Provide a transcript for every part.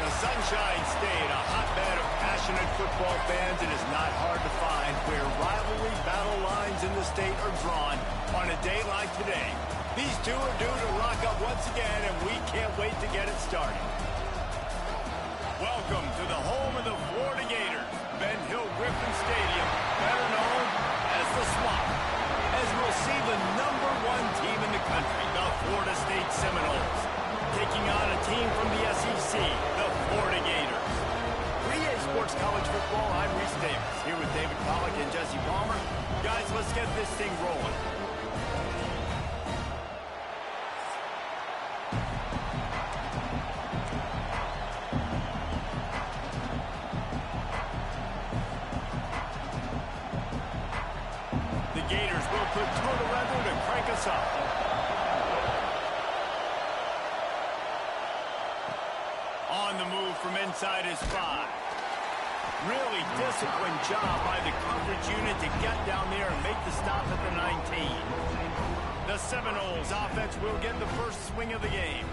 The Sunshine State, a hotbed of passionate football fans, it is not hard to find where rivalry battle lines in the state are drawn on a day like today. These two are due to rock up once again, and we can't wait to get it started. Welcome to the home of the Florida Gators, Ben Hill Griffin Stadium, better known as the Swamp, as we'll see the #1 team in the country, the Florida State Seminoles, taking on a team from the SEC, the Florida Gators. For EA Sports College Football, I'm Reese Davis, here with David Pollack and Jesse Palmer. Guys, let's get this thing rolling. The Gators will put total weather to crank us up. On the move from inside his 5. Really disciplined job by the coverage unit to get down there and make the stop at the 19. The Seminoles offense will get the first swing of the game.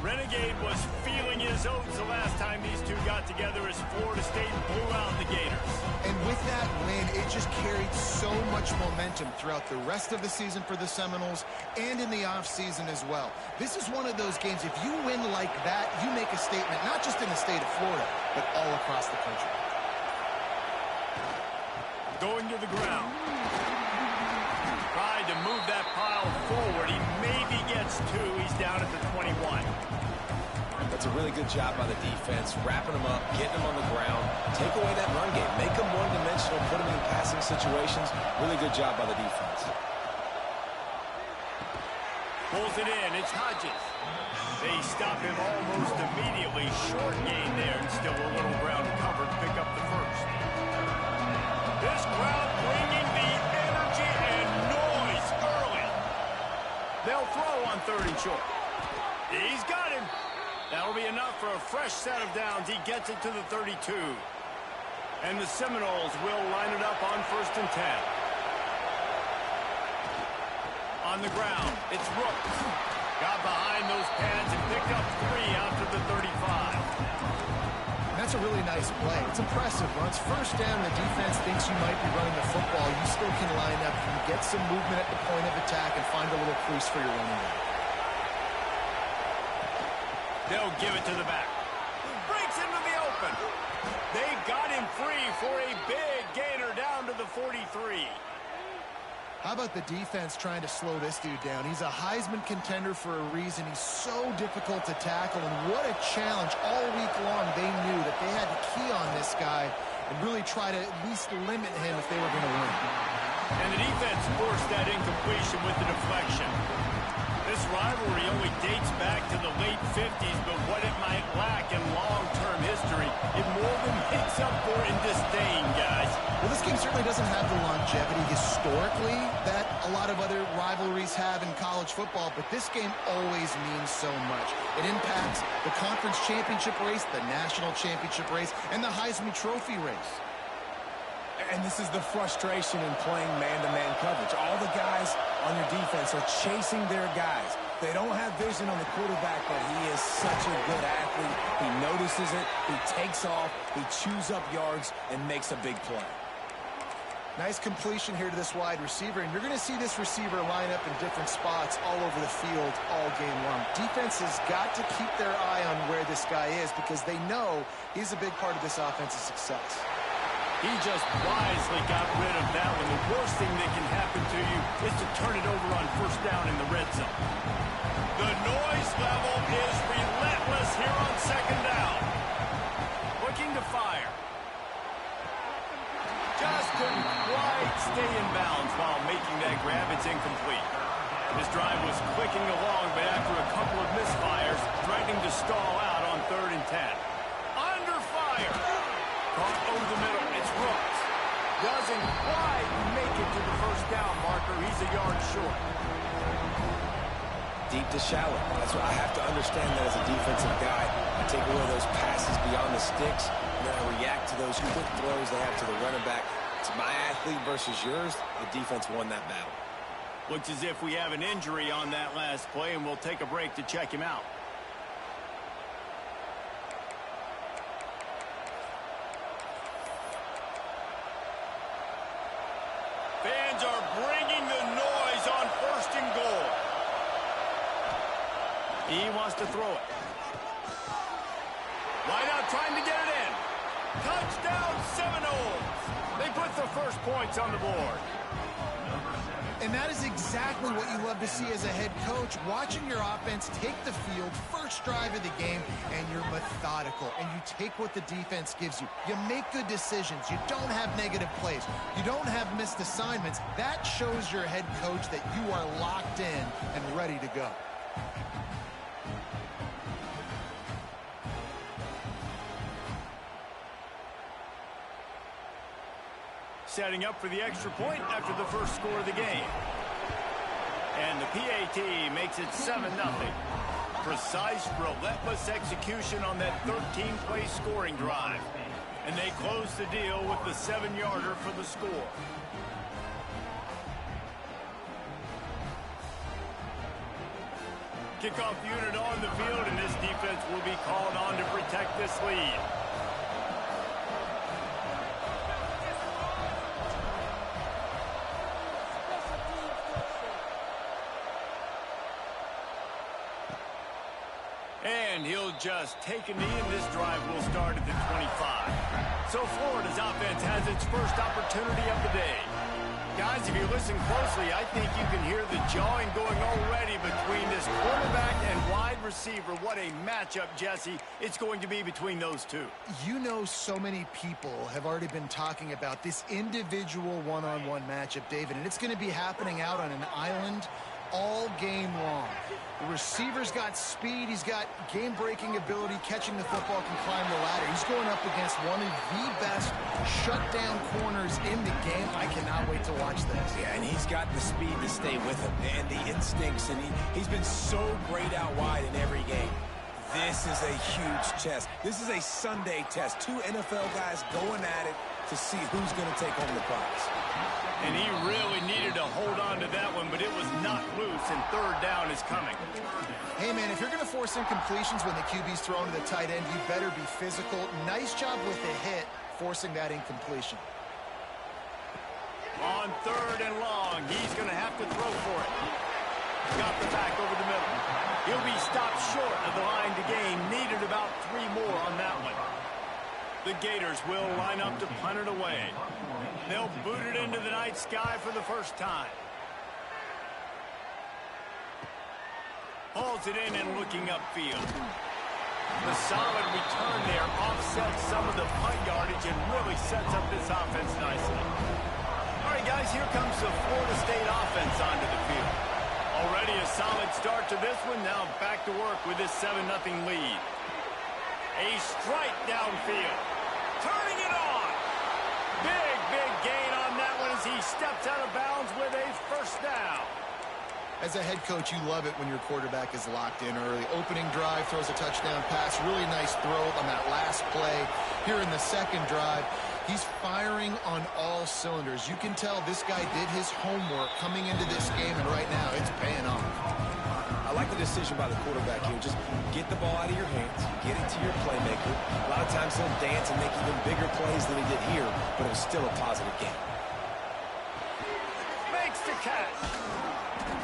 Renegade was feeling his oats the last time these two got together as Florida State blew out the Gators. And with that win, it just carried so much momentum throughout the rest of the season for the Seminoles and in the offseason as well. This is one of those games, if you win like that, you make a statement, not just in the state of Florida, but all across the country. Going to the ground. Tried to move that pile forward. He maybe gets 2. He's down at the 21. That's a really good job by the defense, wrapping them up, getting them on the ground, take away that run game, make them one-dimensional, put them in passing situations. Really good job by the defense. Pulls it in. It's Hodges. They stop him almost immediately. Short gain there, and still a little ground covered. Pick up the first. This crowd bringing the energy and noise early. They'll throw on 3rd and short. He's got him. That'll be enough for a fresh set of downs. He gets it to the 32. And the Seminoles will line it up on 1st and 10. On the ground, it's Rooks. Got behind those pads and picked up 3 after the 35. That's a really nice play. It's impressive. Once first down, the defense thinks you might be running the football. You still can line up and get some movement at the point of attack and find a little crease for your running back. They'll give it to the back. Breaks into the open. They got him free for a big gainer down to the 43. How about the defense trying to slow this dude down? He's a Heisman contender for a reason. He's so difficult to tackle, and what a challenge. All week long, they knew that they had to key on this guy and really try to at least limit him if they were going to win. And the defense forced that incompletion with the deflection. This rivalry only dates back to the late 50s, but what it might lack in long-term history, it more than makes up for in disdain, guys. Well, this game certainly doesn't have the longevity historically that a lot of other rivalries have in college football, but this game always means so much. It impacts the conference championship race, the national championship race, and the Heisman Trophy race. And this is the frustration in playing man-to-man coverage. All the guys on your defense are chasing their guys. They don't have vision on the quarterback, but he is such a good athlete. He notices it, he takes off, he chews up yards, and makes a big play. Nice completion here to this wide receiver, and you're going to see this receiver line up in different spots all over the field all game long. Defense has got to keep their eye on where this guy is because they know he's a big part of this offense's success. He just wisely got rid of that one. The worst thing that can happen to you is to turn it over on 1st down in the red zone. The noise level is relentless here on 2nd down. Looking to fire. Just couldn't quite stay in bounds while making that grab. It's incomplete. This drive was clicking along, but after a couple of misfires, threatening to stall out on 3rd and 10. Under fire. Caught over the middle. It's Rooks. Doesn't quite make it to the 1st down marker. He's a yard short. Deep to shallow. That's what I have to understand that as a defensive guy. I take away those passes beyond the sticks, and then I react to those quick throws they have to the running back. It's my athlete versus yours. The defense won that battle. Looks as if we have an injury on that last play, and we'll take a break to check him out. He wants to throw it. Wide out trying to get it in. Touchdown Seminoles. They put the first points on the board. And that is exactly what you love to see as a head coach, watching your offense take the field, first drive of the game, and you're methodical, and you take what the defense gives you. You make good decisions. You don't have negative plays. You don't have missed assignments. That shows your head coach that you are locked in and ready to go. Setting up for the extra point after the first score of the game. And the PAT makes it 7-0. Precise, relentless execution on that 13-play scoring drive. And they close the deal with the 7-yarder for the score. Kickoff unit on the field, and this defense will be called on to protect this lead. And he'll just take a knee, and this drive will start at the 25. So Florida's offense has its first opportunity of the day. Guys, if you listen closely, I think you can hear the jawing going already between this quarterback and wide receiver. What a matchup, Jesse, it's going to be between those two. You know, so many people have already been talking about this individual one-on-one matchup, David, and it's going to be happening out on an island all game long. The receiver's got speed, he's got game-breaking ability, catching the football, can climb the ladder. He's going up against one of the best shutdown corners in the game. I cannot wait to watch this. Yeah, and he's got the speed to stay with him and the instincts, and he's been so great out wide in every game. This is a huge test. This is a Sunday test. Two NFL guys going at it to see who's going to take home the prize. And he really needed to hold on to that one, but it was not loose, and third down is coming. Hey, man, if you're going to force incompletions when the QB's thrown to the tight end, you better be physical. Nice job with the hit, forcing that incompletion. On third and long, he's going to have to throw for it. Got the back over the middle. He'll be stopped short of the line to gain. Needed about 3 more on that one. The Gators will line up to punt it away. They'll boot it into the night sky for the first time. Hauls it in and looking upfield. The solid return there offsets some of the punt yardage and really sets up this offense nicely. All right, guys, here comes the Florida State offense onto the field. Already a solid start to this one. Now back to work with this 7-0 lead. A strike downfield. Turning it on. Big gain on that one as he steps out of bounds with a first down. As a head coach, you love it when your quarterback is locked in early. Opening drive, throws a touchdown pass. Really nice throw on that last play. Here in the second drive, he's firing on all cylinders. You can tell this guy did his homework coming into this game, and right now it's paying off. I like the decision by the quarterback here. Just get the ball out of your hands, get it to your playmaker. A lot of times he'll dance and make even bigger plays than he did here, but it was still a positive game. Makes the catch.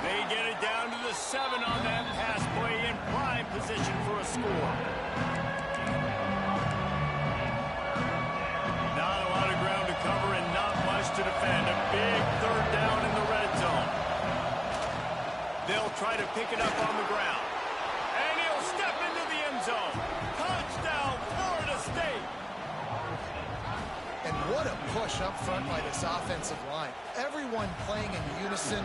They get it down to the 7 on that pass play in prime position for a score. Not a lot of ground to cover and not much to defend. A big third down in the red zone. They'll try to pick it up on the ground. And he'll step into the end zone. Touchdown, Florida State. And what a push up front by this offensive line. Everyone playing in unison,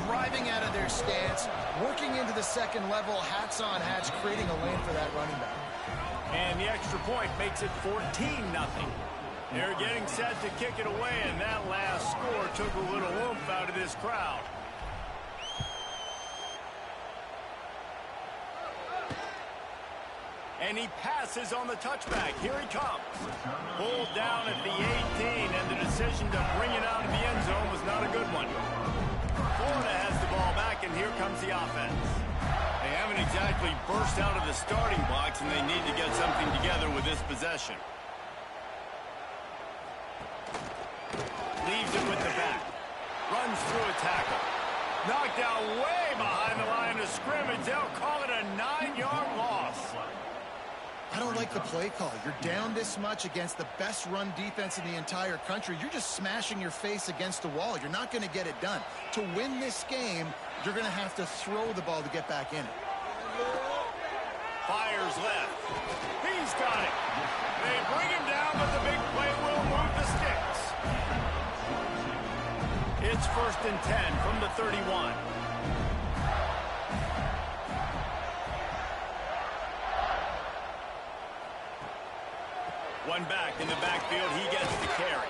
driving out of their stance, working into the second level, hats on hats, creating a lane for that running back. And the extra point makes it 14-0. They're getting set to kick it away, and that last score took a little oomph out of this crowd. And he passes on the touchback. Here he comes. Pulled down at the 18, and the decision to bring it out of the end zone was not a good one. Florida has the ball back, and here comes the offense. They haven't exactly burst out of the starting blocks, and they need to get something together with this possession. Leaves it with the back. Runs through a tackle. Knocked down way behind the line of scrimmage. They'll call it a 9-yard loss. I don't like the play call. You're down this much against the best run defense in the entire country. You're just smashing your face against the wall. You're not going to get it done. To win this game, you're going to have to throw the ball to get back in it. Fires left. He's got it. They bring him down, but the big play will move the sticks. It's 1st and 10 from the 31. One back in the backfield. He gets the carry.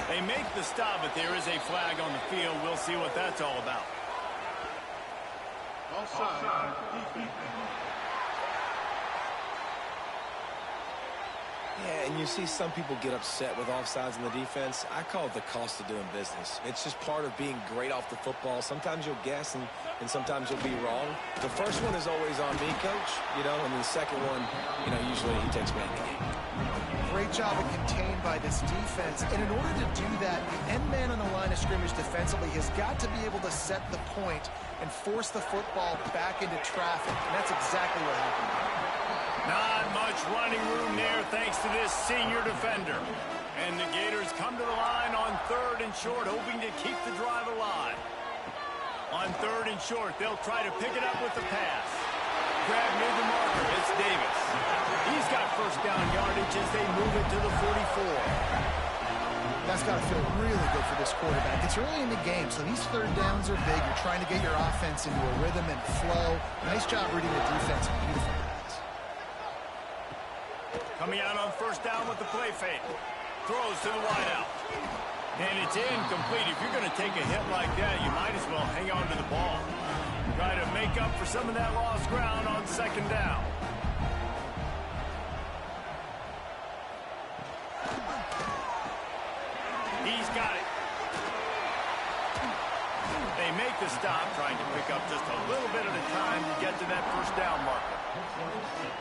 They make the stop, but there is a flag on the field. We'll see what that's all about. Offside. Yeah, and you see some people get upset with offsides in the defense. I call it the cost of doing business. It's just part of being great off the football. Sometimes you'll guess, and sometimes you'll be wrong. The first one is always on me, Coach, and the second one, usually he takes me out of the game. Great job of contained by this defense. And in order to do that, the end man on the line of scrimmage defensively has got to be able to set the point and force the football back into traffic. And that's exactly what happened. Not much running room there thanks to this senior defender. And the Gators come to the line on 3rd and short, hoping to keep the drive alive. On 3rd and short, they'll try to pick it up with the pass. Grab near the marker. It's Davis. He's got first down yardage as they move it to the 44. That's got to feel really good for this quarterback. It's early in the game, so these 3rd downs are big. You're trying to get your offense into a rhythm and flow. Nice job reading the defense. Beautiful. Coming out on 1st down with the play fake. Throws to the wideout. And it's incomplete. If you're going to take a hit like that, you might as well hang on to the ball. Try to make up for some of that lost ground on 2nd down. He's got it. They make the stop, trying to pick up just a little bit at a time to get to that 1st down marker.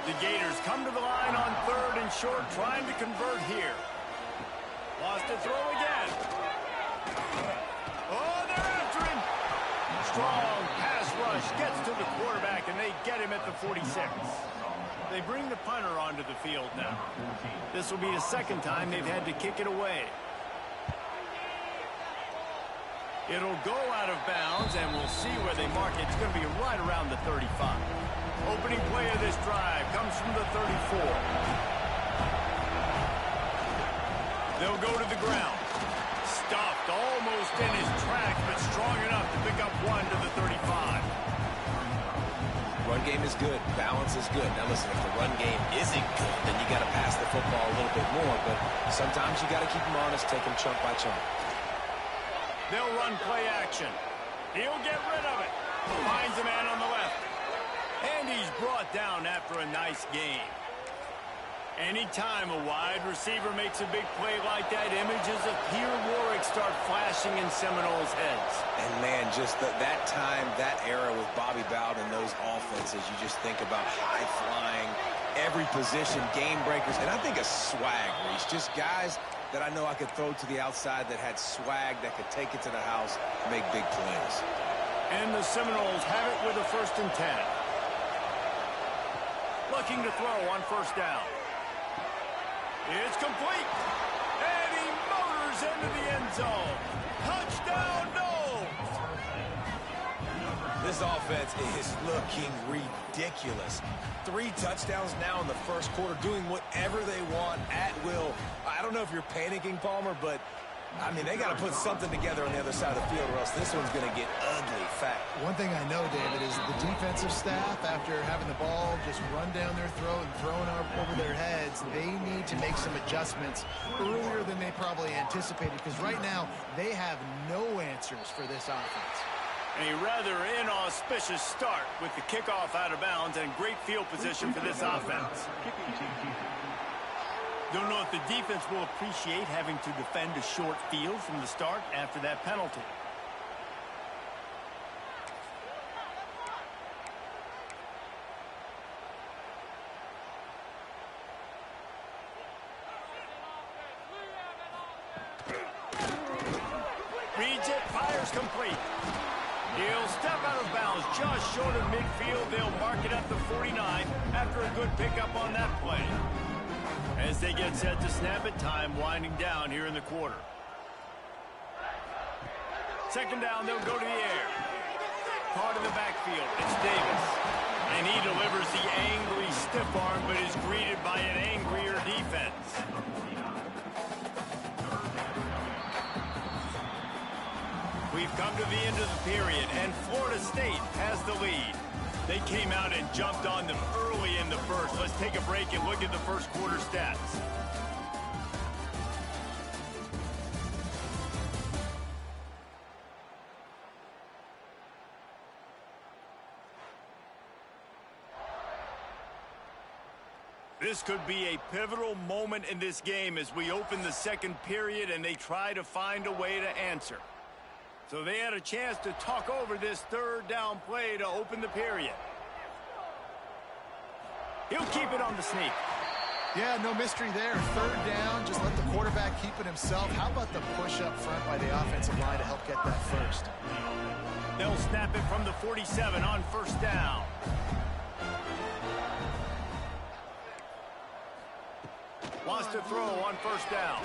The Gators come to the line on 3rd and short, trying to convert here. Lost to throw again. Oh, they're after him. Strong pass rush gets to the quarterback, and they get him at the 46. They bring the punter onto the field now. This will be the 2nd time they've had to kick it away. It'll go out of bounds, and we'll see where they mark it. It's going to be right around the 35. Opening play of this drive comes from the 34. They'll go to the ground. Stopped almost in his tracks, but strong enough to pick up 1 to the 35. Run game is good. Balance is good. Now listen, if the run game isn't good, then you got to pass the football a little bit more. But sometimes you got to keep them honest, take them chunk by chunk. They'll run play action. He'll get rid of it. Finds a man on the left. And he's brought down after a nice game. Anytime a wide receiver makes a big play like that, images of Pierre Warwick start flashing in Seminoles' heads. And, man, just that time, that era with Bobby Bowden and those offenses, you just think about high-flying, every position, game breakers, and I think of swag, Reese. Just guys that I know I could throw to the outside that had swag that could take it to the house, make big plays. And the Seminoles have it with a 1st and 10. Looking to throw on 1st down. It's complete. And he motors into the end zone. Touchdown, Noles. This offense is looking ridiculous. 3 touchdowns now in the 1st quarter, doing whatever they want at will. I don't know if you're panicking, Palmer, but I mean, they got to put something together on the other side of the field or else this one's going to get ugly fast. One thing I know, David, is the defensive staff, after having the ball just run down their throat and thrown up over their heads, they need to make some adjustments earlier than they probably anticipated, because right now they have no answers for this offense. A rather inauspicious start with the kickoff out of bounds and great field position for this offense. Don't know if the defense will appreciate having to defend a short field from the start after that penalty. Reads it, fires complete. He'll just short of midfield. They'll mark it at the 49 after a good pickup on that play. As they get set to snap it, time winding down here in the quarter. Second down, they'll go to the air. Caught in the backfield, it's Davis. And he delivers the angry stiff arm, but is greeted by an angrier defense. We've come to the end of the period, and Florida State has the lead. They came out and jumped on them early in the first. Let's take a break and look at the first quarter stats. This could be a pivotal moment in this game as we open the second period and they try to find a way to answer. So they had a chance to talk over this third down play to open the period. He'll keep it on the sneak. Yeah, no mystery there. Third down, just let the quarterback keep it himself. How about the push up front by the offensive line to help get that first? They'll snap it from the 47 on first down. Wants to throw on first down.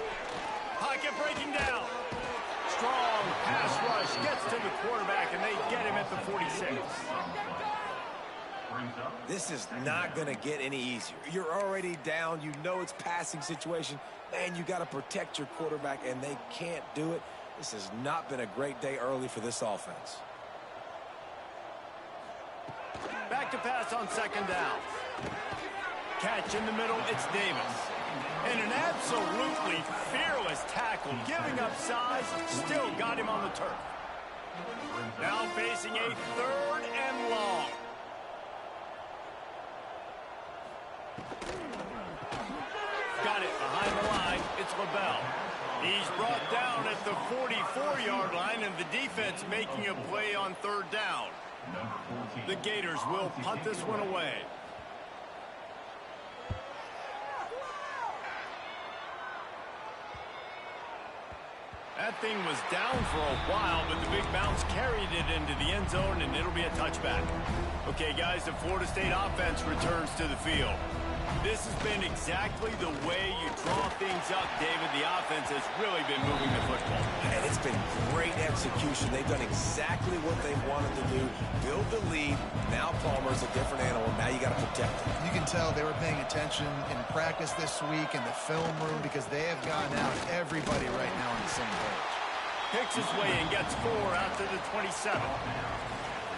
Pocket breaking down. Strong pass rush gets to the quarterback, and they get him at the 46. This is not going to get any easier. You're already down. You know it's passing situation. And you got to protect your quarterback, and they can't do it. This has not been a great day early for this offense. Back to pass on second down. Catch in the middle, it's Davis. And an absolutely fearless tackle, giving up size, still got him on the turf. Now facing a third and long. Got it behind the line, it's LaBelle. He's brought down at the 44-yard line, and the defense making a play on third down. The Gators will punt this one away. That thing was down for a while, but the big bounce carried it into the end zone, and it'll be a touchback. Okay, guys, the Florida State offense returns to the field. This has been exactly the way you draw things up, David. The offense has really been moving the football. And it's been great execution. They've done exactly what they wanted to do. Build the lead. Now Palmer's a different animal. Now you got to protect him. You can tell they were paying attention in practice this week in the film room because they have gotten out everybody right now on the same page. Picks his way and gets 4 out to the 27.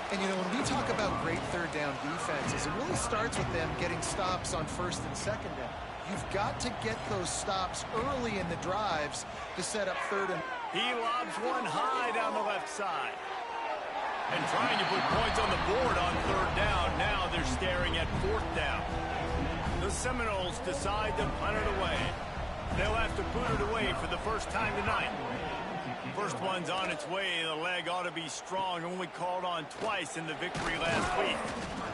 And, you know, when we talk about great third down defenses, it really starts with them getting stops on first and second down. You've got to get those stops early in the drives to set up third and... He lobs one high down the left side. And trying to put points on the board on third down. Now they're staring at fourth down. The Seminoles decide to punt it away. They'll have to put it away for the first time tonight. First one's on its way. The leg ought to be strong. Only called on twice in the victory last week.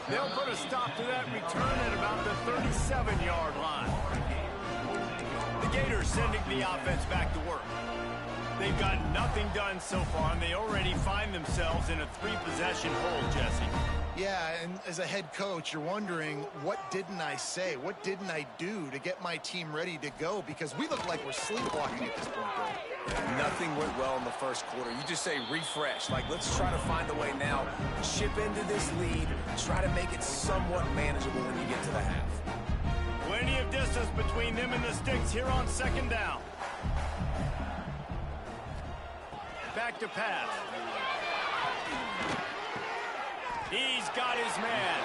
They'll put a stop to that return at about the 37-yard line. The Gators sending the offense back to work. They've got nothing done so far, and they already find themselves in a 3-possession hole, Jesse. Yeah, and as a head coach, you're wondering, what didn't I say? What didn't I do to get my team ready to go? Because we look like we're sleepwalking at this point, though. Nothing went well in the first quarter. You just say refresh. Like, let's try to find a way now. Chip into this lead. Try to make it somewhat manageable when you get to the half. Plenty of distance between them and the sticks here on second down. Back to pass. He's got his man.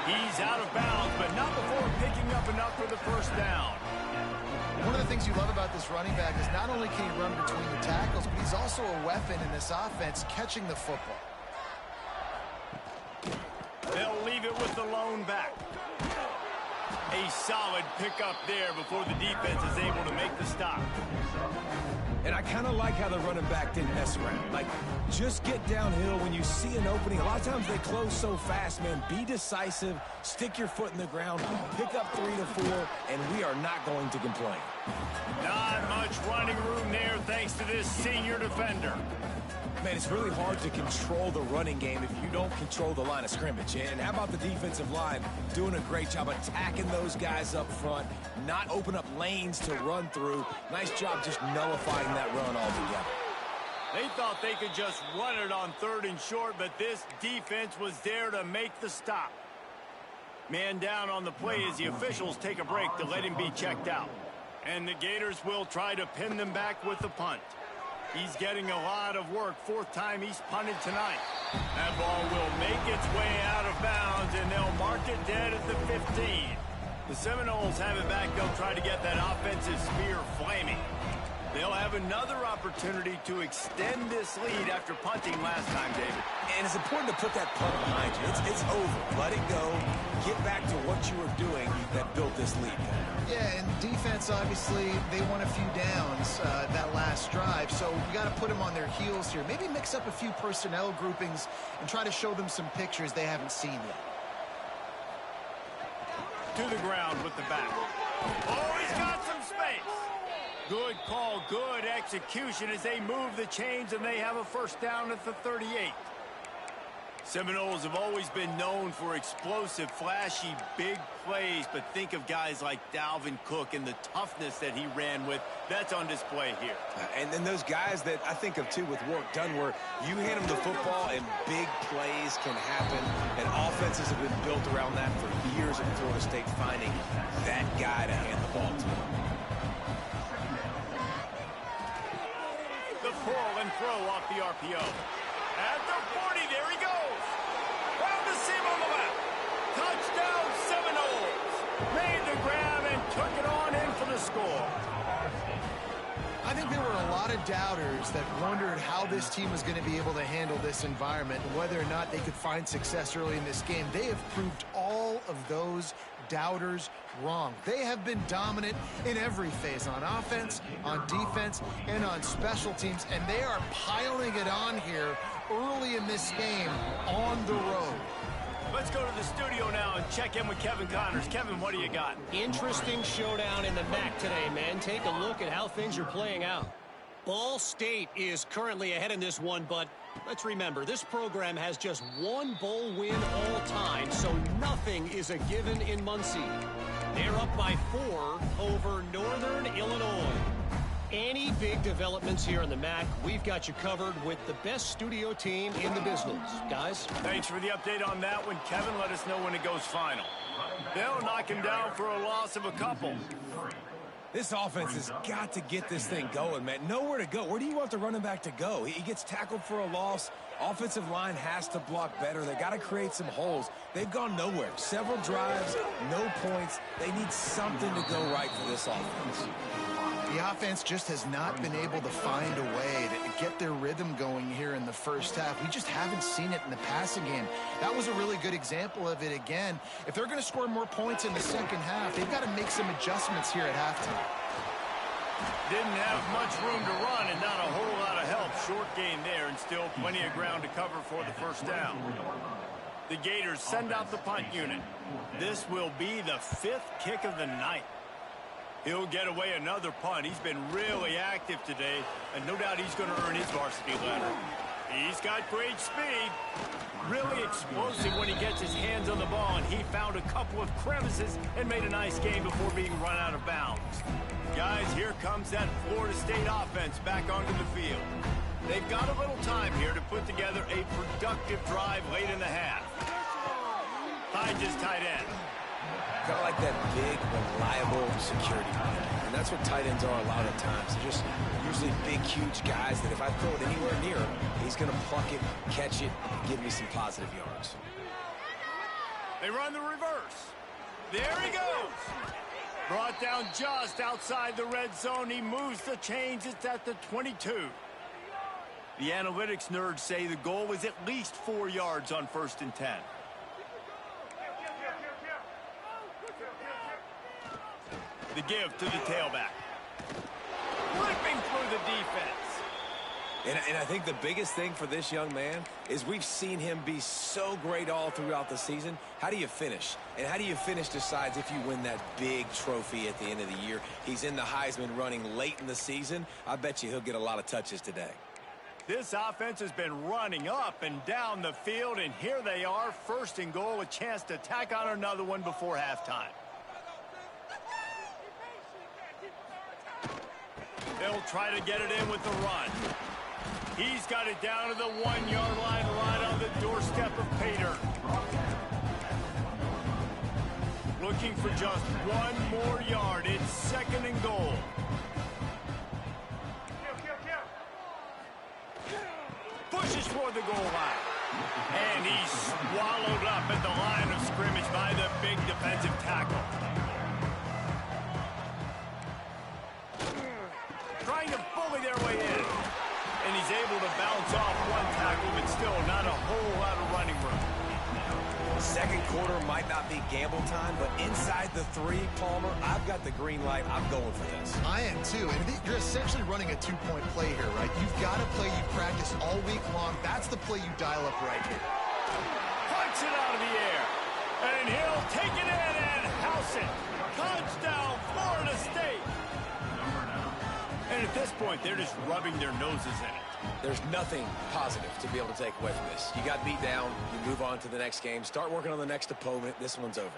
He's out of bounds, but not before picking up enough for the first down. One of the things you love about this running back is not only can he run between the tackles, but he's also a weapon in this offense catching the football. They'll leave it with the lone back. A solid pickup there before the defense is able to make the stop. And I kind of like how the running back didn't mess around. Like, just get downhill when you see an opening. A lot of times they close so fast, man. Be decisive, stick your foot in the ground, pick up 3 to 4, and we are not going to complain. Not much running room there thanks to this senior defender. Man, it's really hard to control the running game if you don't control the line of scrimmage. And how about the defensive line doing a great job attacking those guys up front, not open up lanes to run through. Nice job just nullifying that run altogether. They thought they could just run it on 3rd and short, but this defense was there to make the stop. Man down on the play as the officials take a break to let him be checked out. And the Gators will try to pin them back with the punt. He's getting a lot of work. 4th time he's punted tonight. That ball will make its way out of bounds, and they'll mark it dead at the 15. The Seminoles have it back. They'll try to get that offensive spear flaming. They'll have another opportunity to extend this lead after punting last time, David. And it's important to put that punt behind you. It's over. Let it go. Get back to what you were doing that built this lead. Yeah, and defense, obviously, they won a few downs that last drive, so we got to put them on their heels here. Maybe mix up a few personnel groupings and try to show them some pictures they haven't seen yet. To the ground with the back. Oh, he's got some space. Good call, good execution as they move the chains, and they have a first down at the 38. Seminoles have always been known for explosive, flashy, big plays, but think of guys like Dalvin Cook and the toughness that he ran with. That's on display here. And then those guys that I think of, too, with work done, where you hand them the football and big plays can happen, and offenses have been built around that for years in Florida State, finding that guy to hand the ball to. The pull and throw off the RPO. At the 40, there he goes. Round the seam on the left. Touchdown Seminoles. Made the grab and took it on in for the score. I think there were a lot of doubters that wondered how this team was going to be able to handle this environment and whether or not they could find success early in this game. They have proved all of those doubters wrong. They have been dominant in every phase, on offense, on defense, and on special teams, and they are piling it on here early in this game on the road. Let's go to the studio now and check in with Kevin Connors. Kevin, what do you got? Interesting showdown in the MAC today, man. Take a look at how things are playing out. Ball State is currently ahead in this one, but let's remember, this program has just one bowl win all time, so nothing is a given in Muncie. They're up by 4 over Northern Illinois. Any big developments here in the MAC, we've got you covered with the best studio team in the business. Guys? Thanks for the update on that one, Kevin. Let us know when it goes final. They'll knock him down for a loss of a couple. This offense has got to get this thing going, man. Nowhere to go. Where do you want the running back to go? He gets tackled for a loss. Offensive line has to block better. They got to create some holes. They've gone nowhere. Several drives, no points. They need something to go right for this offense. The offense just has not been able to find a way to get their rhythm going here in the first half. We just haven't seen it in the passing game. That was a really good example of it again. If they're going to score more points in the second half, they've got to make some adjustments here at halftime. Didn't have much room to run and not a whole lot of help. Short gain there and still plenty of ground to cover for the first down. The Gators send out the punt unit. This will be the 5th kick of the night. He'll get away another punt. He's been really active today, and no doubt he's going to earn his varsity letter. He's got great speed. Really explosive when he gets his hands on the ball, and he found a couple of crevices and made a nice game before being run out of bounds. Guys, here comes that Florida State offense back onto the field. They've got a little time here to put together a productive drive late in the half. Hodges tight end. Kind of like that big, reliable security blanket. And that's what tight ends are a lot of times. They're just usually big, huge guys that if I throw it anywhere near him, he's going to pluck it, catch it, and give me some positive yards. They run the reverse. There he goes. Brought down just outside the red zone. He moves the chains. It's at the 22. The analytics nerds say the goal is at least 4 yards on 1st and 10. The give to the tailback. Ripping through the defense. And I think the biggest thing for this young man is we've seen him be so great all throughout the season. How do you finish? And how do you finish decides if you win that big trophy at the end of the year. He's in the Heisman running late in the season. I bet you he'll get a lot of touches today. This offense has been running up and down the field, and here they are, first and goal, a chance to tack on another one before halftime. They'll try to get it in with the run. He's got it down to the 1-yard line, right on the doorstep of Pater. Looking for just one more yard. It's second and goal. Pushes for the goal line. And he's swallowed up at the line of scrimmage by the big defensive tackle. Trying to bully their way in. And he's able to bounce off one tackle, but still not a whole lot of running room. Second quarter might not be gamble time, but inside the 3, Palmer, I've got the green light. I'm going for this. I am too. And you're essentially running a 2-point play here, right? You've got a play you practice all week long. That's the play you dial up right here. Punch it out of the air. And he'll take it in and house it. Touchdown, Florida State. And at this point, they're just rubbing their noses in it. There's nothing positive to be able to take away from this. You got beat down, you move on to the next game, start working on the next opponent. This one's over.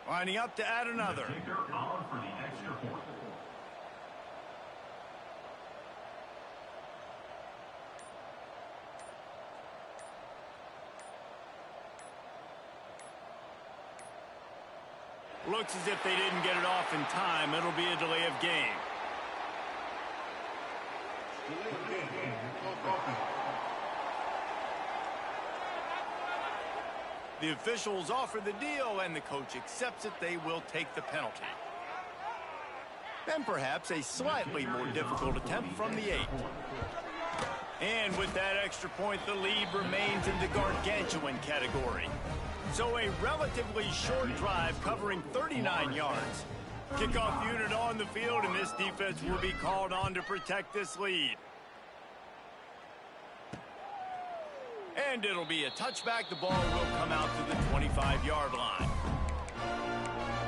Lining up to add another. Looks as if they didn't get it off in time. It'll be a delay of game. The officials offer the deal, and the coach accepts it. They will take the penalty. And perhaps a slightly more difficult attempt from the 8. And with that extra point, the lead remains in the gargantuan category. So a relatively short drive covering 39 yards. Kickoff unit on the field, and this defense will be called on to protect this lead. And it'll be a touchback. The ball will come out to the 25-yard line.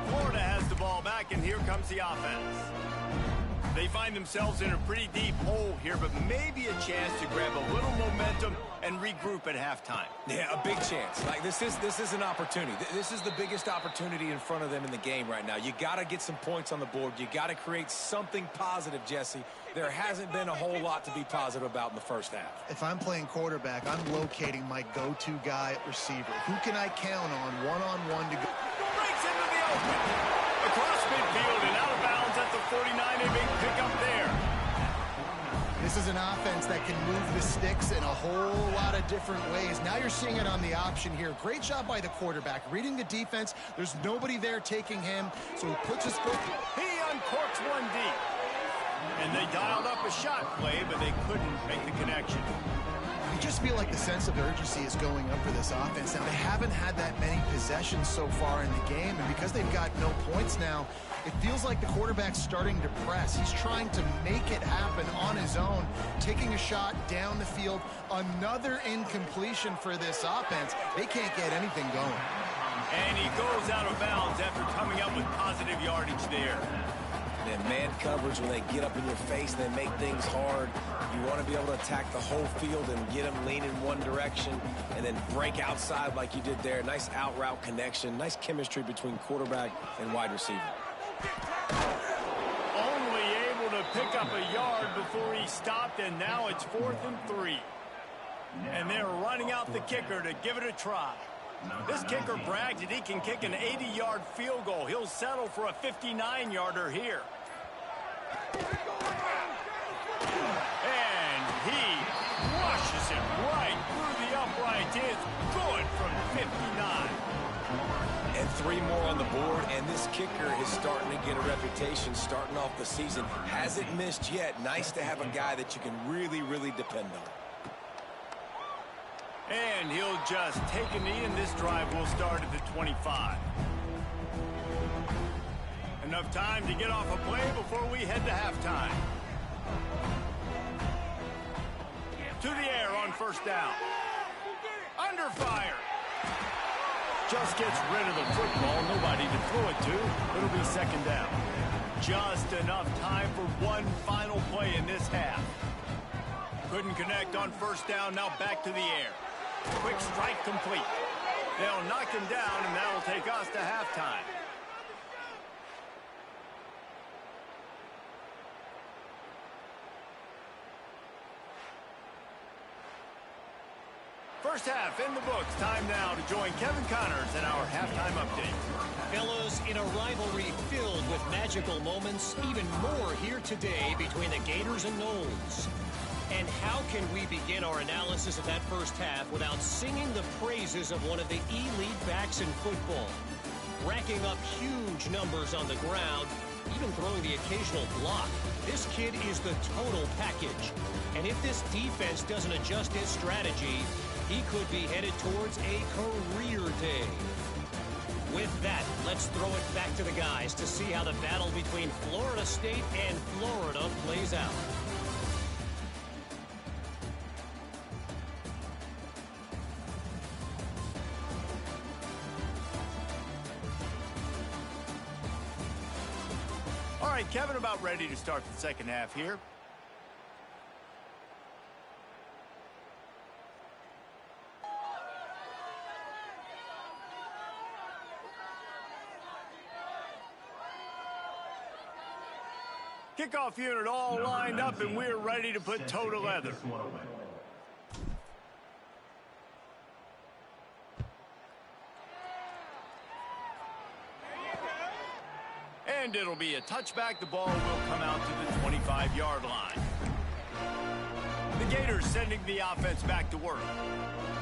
Florida has the ball back, and here comes the offense. They find themselves in a pretty deep hole here, but maybe a chance to grab a little momentum and regroup at halftime. Yeah, a big chance. Like this is an opportunity. This is the biggest opportunity in front of them in the game right now. You got to get some points on the board. You got to create something positive, Jesse. There hasn't been a whole lot to be positive about in the first half. If I'm playing quarterback, I'm locating my go-to guy at receiver. Who can I count on one-on-one to go? Breaks into the open. Across midfield and out of bounds at the 49. A big pickup there. This is an offense that can move the sticks in a whole lot of different ways. Now you're seeing it on the option here. Great job by the quarterback. Reading the defense. There's nobody there taking him, so he puts his foot. He uncorks one deep. And they dialed up a shot play, but they couldn't make the connection. You just feel like the sense of urgency is going up for this offense. Now, they haven't had that many possessions so far in the game, and because they've got no points now, it feels like the quarterback's starting to press. He's trying to make it happen on his own, taking a shot down the field. Another incompletion for this offense. They can't get anything going. And he goes out of bounds after coming up with positive yardage there. And man coverage, when they get up in your face, they make things hard. You want to be able to attack the whole field and get them leaning one direction and then break outside like you did there. Nice out route connection, nice chemistry between quarterback and wide receiver. Only able to pick up a yard before he stopped, and now it's 4th and 3. And they're running out the kicker to give it a try. This kicker brags that he can kick an 80-yard field goal. He'll settle for a 59-yarder here. And he rushes it right through the uprights. It's good from 59. And 3 more on the board, and this kicker is starting to get a reputation starting off the season. Hasn't missed yet. Nice to have a guy that you can really, really depend on. And he'll just take a knee, and this drive will start at the 25. Enough time to get off a play before we head to halftime. To the air on first down. Under fire. Just gets rid of the football. Nobody to throw it to. It'll be second down. Just enough time for one final play in this half. Couldn't connect on first down. Now back to the air. Quick strike complete. They'll knock him down, and that'll take us to halftime. First half in the books. Time now to join Kevin Connors in our halftime update. Fellows, in a rivalry filled with magical moments, even more here today between the Gators and Noles. And how can we begin our analysis of that first half without singing the praises of one of the elite backs in football? Racking up huge numbers on the ground, even throwing the occasional block. This kid is the total package. And if this defense doesn't adjust its strategy, he could be headed towards a career day. With that, let's throw it back to the guys to see how the battle between Florida State and Florida plays out. All right, Kevin, about ready to start the second half here. Kickoff unit all lined up, and we're ready to put toe to leather. And it'll be a touchback. The ball will come out to the 25-yard line. The Gators sending the offense back to work.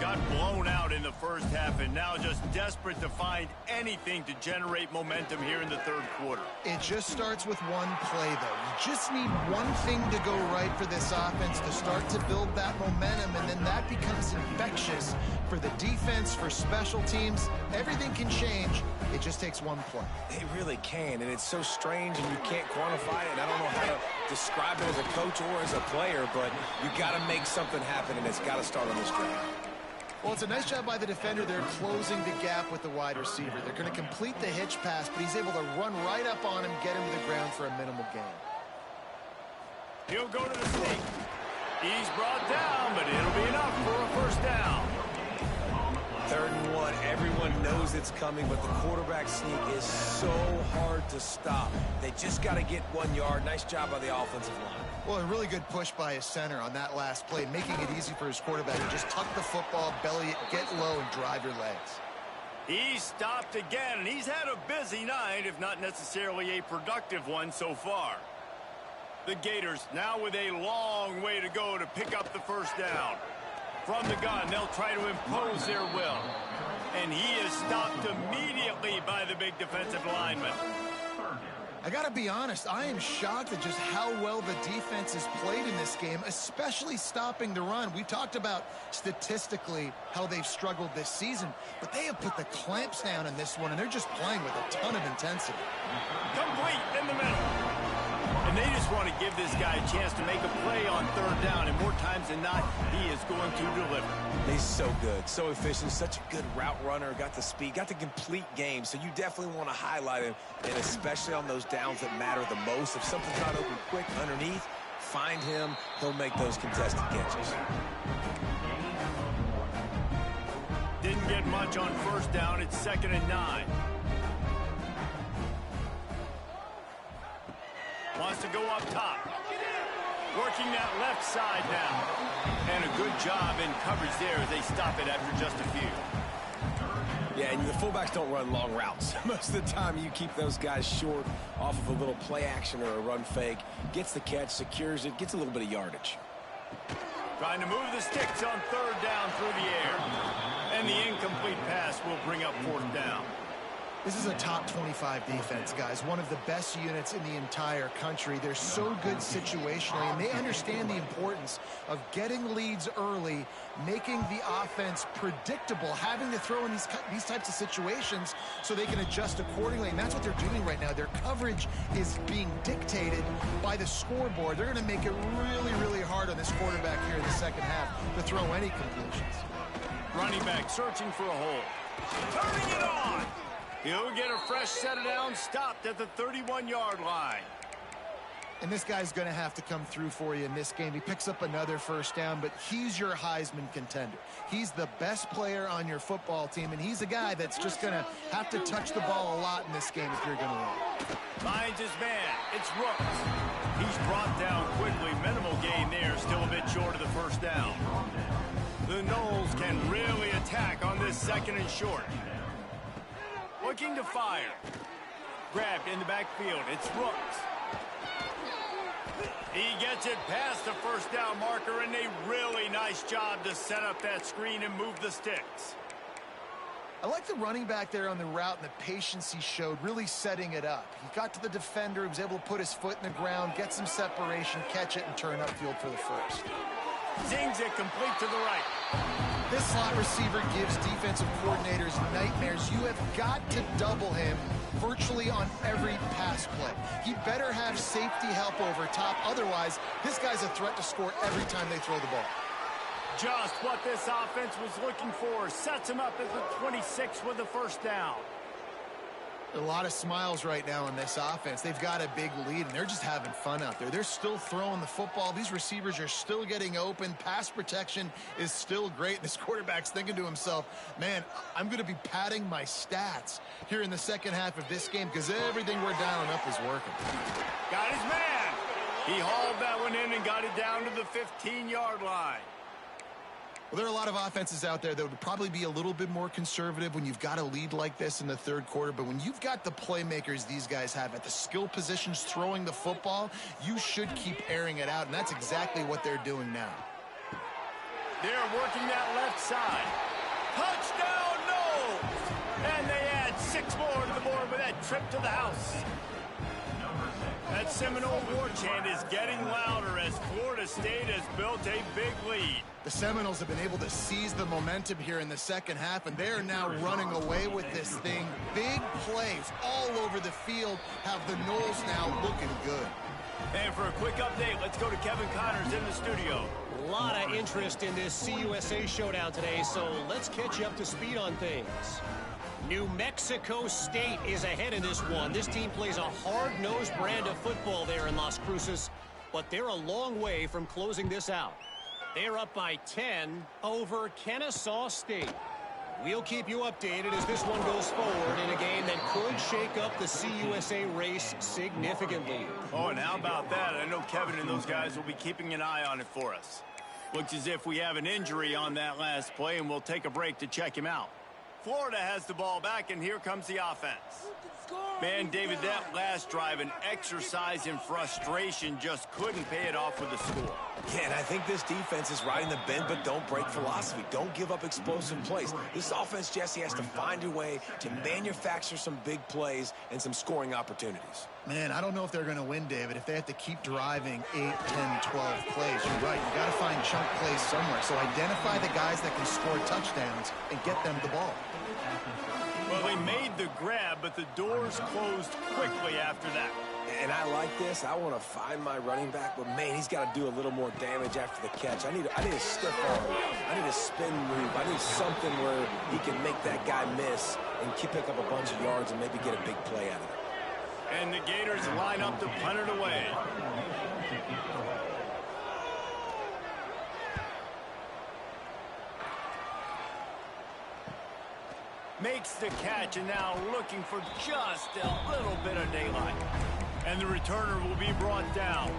Got blown out in the first half and now just desperate to find anything to generate momentum here in the third quarter. It just starts with one play, though. You just need one thing to go right for this offense to start to build that momentum, and then that becomes infectious for the defense, for special teams. Everything can change. It just takes one play. It really can, and it's so strange, and you can't quantify it. And I don't know how to describe it as a coach or as a player, but you got to make something happen, and it's got to start on this drive. Well, it's a nice job by the defender. They're closing the gap with the wide receiver. They're going to complete the hitch pass, but he's able to run right up on him, get him to the ground for a minimal gain. He'll go to the sneak. He's brought down, but it'll be enough for a first down. 3rd and 1. Everyone knows it's coming, but the quarterback sneak is so hard to stop. They just got to get 1 yard. Nice job by the offensive line. Well, a really good push by his center on that last play, making it easy for his quarterback to just tuck the football, belly it, get low, and drive your legs. He's stopped again, and he's had a busy night, if not necessarily a productive one so far. The Gators now with a long way to go to pick up the first down. From the gun, they'll try to impose their will. And he is stopped immediately by the big defensive lineman. I got to be honest, I am shocked at just how well the defense has played in this game, especially stopping the run. We talked about statistically how they've struggled this season, but they have put the clamps down in this one, and they're just playing with a ton of intensity. Complete in the middle. And they just want to give this guy a chance to make a play on 3rd down, and more times than not, he is going to deliver. He's so good, so efficient, such a good route runner, got the speed, got the complete game, so you definitely want to highlight him, and especially on those downs that matter the most. If something's not open quick underneath, find him, he'll make those contested catches. Didn't get much on first down. It's 2nd and 9. Wants to go up top. Working that left side now. And a good job in coverage there as they stop it after just a few. Yeah, and the fullbacks don't run long routes. Most of the time you keep those guys short off of a little play action or a run fake. Gets the catch, secures it, gets a little bit of yardage. Trying to move the sticks on 3rd down through the air. And the incomplete pass will bring up 4th down. This is a top 25 defense, guys. One of the best units in the entire country. They're so good situationally, and they understand the importance of getting leads early, making the offense predictable, having to throw in these types of situations so they can adjust accordingly. And that's what they're doing right now. Their coverage is being dictated by the scoreboard. They're going to make it really, really hard on this quarterback here in the second half to throw any conclusions. Running back searching for a hole. Turning it on. He'll get a fresh set of downs, stopped at the 31-yard line. And this guy's going to have to come through for you in this game. He picks up another first down, but he's your Heisman contender. He's the best player on your football team, and he's a guy that's just going to have to touch the ball a lot in this game if you're going to win. Finds his man. It's Rooks. He's brought down quickly. Minimal gain there, still a bit short of the first down. The Noles can really attack on this second and short. Looking to fire. Grabbed in the backfield. It's Rooks. He gets it past the first down marker, and a really nice job to set up that screen and move the sticks. I like the running back there on the route and the patience he showed, really setting it up. He got to the defender, he was able to put his foot in the ground, get some separation, catch it, and turn upfield for the first. Zings it complete to the right. This slot receiver gives defensive coordinators nightmares. You have got to double him virtually on every pass play. He better have safety help over top. Otherwise, this guy's a threat to score every time they throw the ball. Just what this offense was looking for. Sets him up at the 26 with the first down. A lot of smiles right now in this offense. They've got a big lead, and they're just having fun out there. They're still throwing the football. These receivers are still getting open. Pass protection is still great. This quarterback's thinking to himself, man, I'm going to be padding my stats here in the second half of this game because everything we're dialing up is working. Got his man. He hauled that one in and got it down to the 15-yard line. Well, there are a lot of offenses out there that would probably be a little bit more conservative when you've got a lead like this in the third quarter. But when you've got the playmakers these guys have at the skill positions throwing the football, you should keep airing it out. And that's exactly what they're doing now. They're working that left side. Touchdown, no! And they add 6 more to the board with that trip to the house. That Seminole war chant is getting louder as Florida State has built a big lead. The Seminoles have been able to seize the momentum here in the second half, and they're now running away with this thing. Big plays all over the field have the Noles now looking good. And for a quick update, let's go to Kevin Connors in the studio. A lot of interest in this CUSA showdown today, so let's catch you up to speed on things. New Mexico State is ahead in this one. This team plays a hard-nosed brand of football there in Las Cruces, but they're a long way from closing this out. They're up by 10 over Kennesaw State. We'll keep you updated as this one goes forward in a game that could shake up the CUSA race significantly. Oh, and how about that? I know Kevin and those guys will be keeping an eye on it for us. Looks as if we have an injury on that last play, and we'll take a break to check him out. Florida has the ball back, and here comes the offense. Man, David, that last drive, an exercise in frustration, just couldn't pay it off with the score. Yeah, and I think this defense is riding the bend but don't break philosophy. Don't give up explosive plays. This offense, Jesse, has to find a way to manufacture some big plays and some scoring opportunities. Man, I don't know if they're going to win, David, if they have to keep driving 8, 10, 12 plays. You're right. You got to find chunk plays somewhere. So identify the guys that can score touchdowns and get them the ball. Well, they made the grab, but the doors closed quickly after that. And I like this. I want to find my running back, but, man, he's got to do a little more damage after the catch. I need a stiff arm. I need a spin move. I need something where he can make that guy miss and pick up a bunch of yards and maybe get a big play out of it. And the Gators line up to punt it away. Makes the catch, and now looking for just a little bit of daylight. And the returner will be brought down.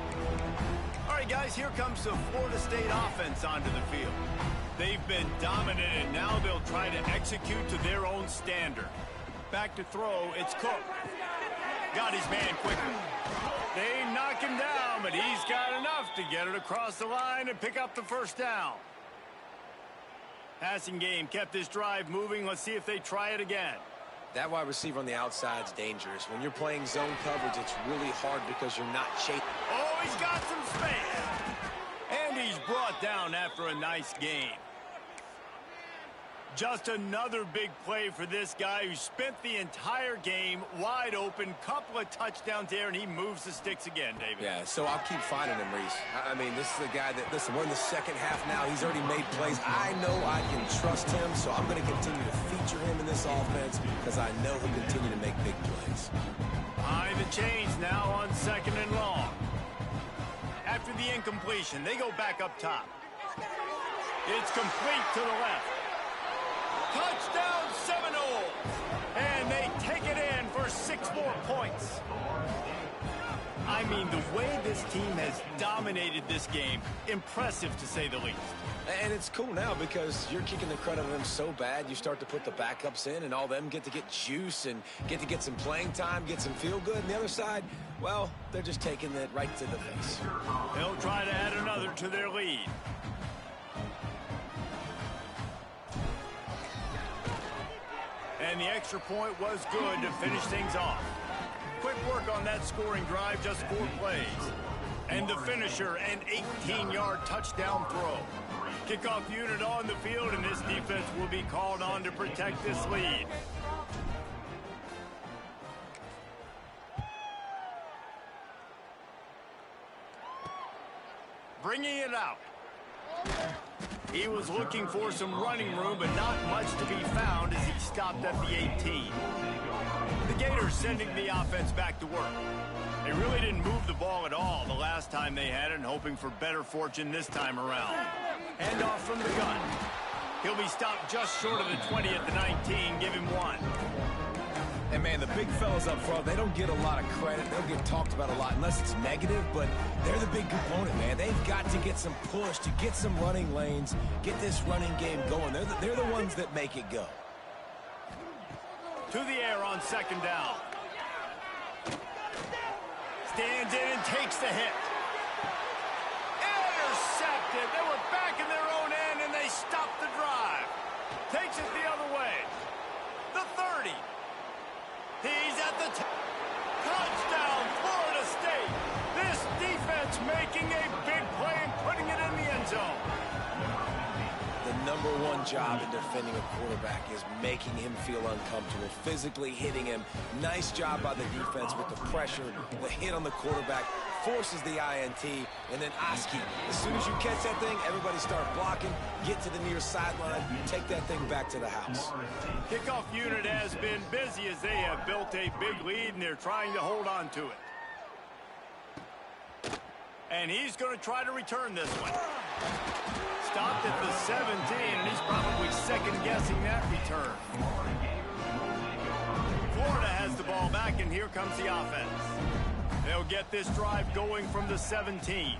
All right, guys, here comes the Florida State offense onto the field. They've been dominant, and now they'll try to execute to their own standard. Back to throw, it's Cook. Got his man quickly. They knock him down, but he's got enough to get it across the line and pick up the first down. Passing game kept this drive moving. Let's see if they try it again. That wide receiver on the outside is dangerous. When you're playing zone coverage, it's really hard because you're not chasing. Oh, he's got some space. And he's brought down after a nice gain. Just another big play for this guy who spent the entire game wide open. Couple of touchdowns there, and he moves the sticks again, David. Yeah, so I'll keep finding him, Reese. I mean, this is a guy that, listen, we're in the second half now. He's already made plays. I know I can trust him, so I'm going to continue to feature him in this offense because I know he'll continue to make big plays. Behind the chains now on 2nd and long. After the incompletion, they go back up top. It's complete to the left. Touchdown Seminoles! And they take it in for 6 more points. I mean, the way this team has dominated this game, impressive to say the least. And it's cool now because you're kicking the crud out of them so bad, you start to put the backups in, and all them get to get juice and get to get some playing time, get some feel good. And the other side, well, they're just taking it right to the face. They'll try to add another to their lead. And the extra point was good to finish things off. Quick work on that scoring drive, just 4 plays. And the finisher, an 18-yard touchdown throw. Kickoff unit on the field, and this defense will be called on to protect this lead. Bringing it out. He was looking for some running room, but not much to be found as he stopped at the 18. The Gators sending the offense back to work. They really didn't move the ball at all the last time they had it, and hoping for better fortune this time around. Hand off from the gun. He'll be stopped just short of the 20 at the 19. Give him 1. And, man, the big fellas up front, they don't get a lot of credit. They'll get talked about a lot unless it's negative, but they're the big component, man. They've got to get some push, to get some running lanes, get this running game going. They're the ones that make it go. To the air on 2nd down. Stands in and takes the hit. Intercepted. They were back in their own end, and they stopped the drive. Takes it the other way. The 30. He's at the touchdown, Florida State. This defense making a big play and putting it in the end zone. The number one job in defending a quarterback is making him feel uncomfortable, physically hitting him. Nice job by the defense with the pressure, the hit on the quarterback, forces the INT, and then Oski. As soon as you catch that thing, everybody start blocking, get to the near sideline, take that thing back to the house. Kickoff unit has been busy as they have built a big lead, and they're trying to hold on to it. And he's going to try to return this one. Stopped at the 17, and he's probably second-guessing that return. Florida has the ball back, and here comes the offense. They'll get this drive going from the 17.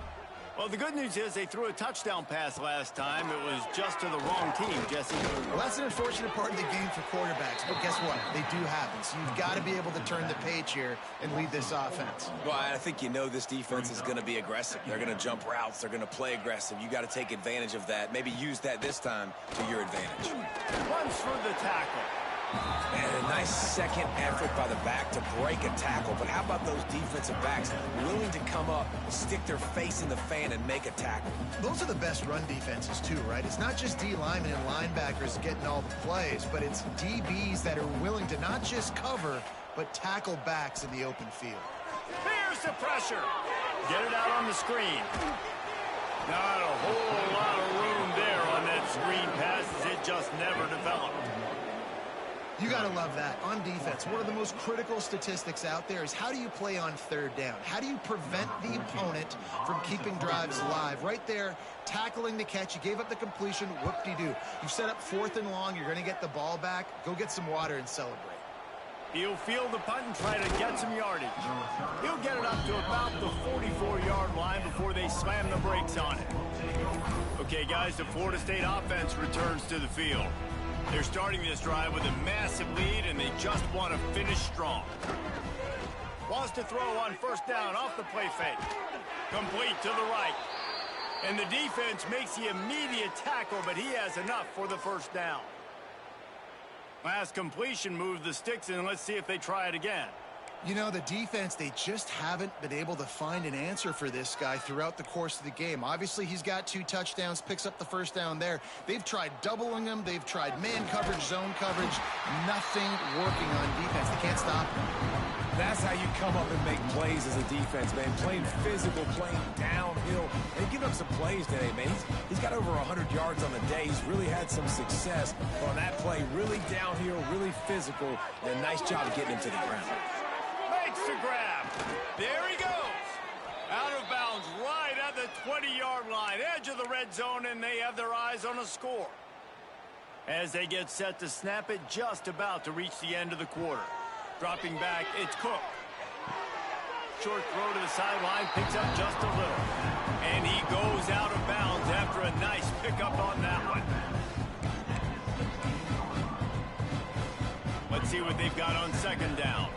Well, the good news is they threw a touchdown pass last time. It was just to the wrong team, Jesse. Well, that's an unfortunate part of the game for quarterbacks, but guess what? They do happen, so you've got to be able to turn the page here and lead this offense. Well, I think you know this defense is going to be aggressive. They're going to jump routes. They're going to play aggressive. You got to take advantage of that. Maybe use that this time to your advantage. Runs for the tackle. And a nice second effort by the back to break a tackle. But how about those defensive backs willing to come up, stick their face in the fan, and make a tackle? Those are the best run defenses, too, right? It's not just D linemen and linebackers getting all the plays, but it's DBs that are willing to not just cover, but tackle backs in the open field. Here's the pressure. Get it out on the screen. Not a whole lot of room there on that screen pass as it just never developed. You got to love that. On defense, one of the most critical statistics out there is how do you play on 3rd down? How do you prevent the opponent from keeping drives alive? Right there, tackling the catch. You gave up the completion. Whoop-de-doo. You've set up 4th and long. You're going to get the ball back. Go get some water and celebrate. He'll field the punt and try to get some yardage. He'll get it up to about the 44-yard line before they slam the brakes on it. Okay, guys, the Florida State offense returns to the field. They're starting this drive with a massive lead, and they just want to finish strong. Wants to throw on 1st down off the play fake. Complete to the right. And the defense makes the immediate tackle, but he has enough for the 1st down. Last completion moved the sticks in. Let's see if they try it again. You know, the defense, they just haven't been able to find an answer for this guy throughout the course of the game. Obviously, he's got 2 touchdowns, picks up the first down there. They've tried doubling him. They've tried man coverage, zone coverage. Nothing working on defense. They can't stop him. That's how you come up and make plays as a defense, man. Playing physical, playing downhill. They give up some plays today, man. He's got over 100 yards on the day. He's really had some success on that play. Really downhill, really physical, and a nice job of getting him to the ground. Makes the grab. There he goes. Out of bounds right at the 20-yard line. Edge of the red zone, and they have their eyes on a score. As they get set to snap it, just about to reach the end of the quarter. Dropping back, it's Cook. Short throw to the sideline, picks up just a little. And he goes out of bounds after a nice pickup on that one. Let's see what they've got on second down.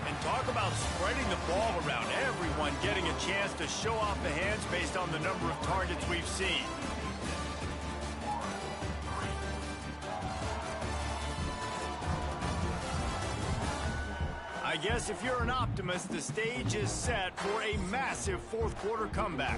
And talk about spreading the ball around. Everyone getting a chance to show off the hands based on the number of targets we've seen. I guess if you're an optimist, the stage is set for a massive fourth quarter comeback.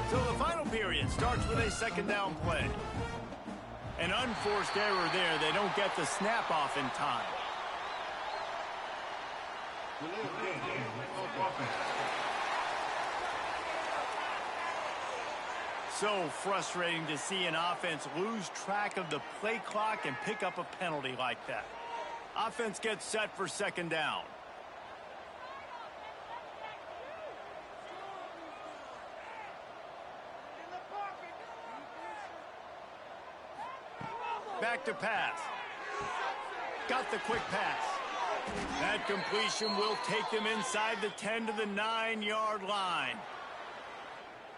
So the final period starts with a second down play. An unforced error there. They don't get the snap off in time. So frustrating to see an offense lose track of the play clock and pick up a penalty like that. Offense gets set for second down. Back to pass. Got the quick pass. That completion will take them inside the 10 to the 9-yard line.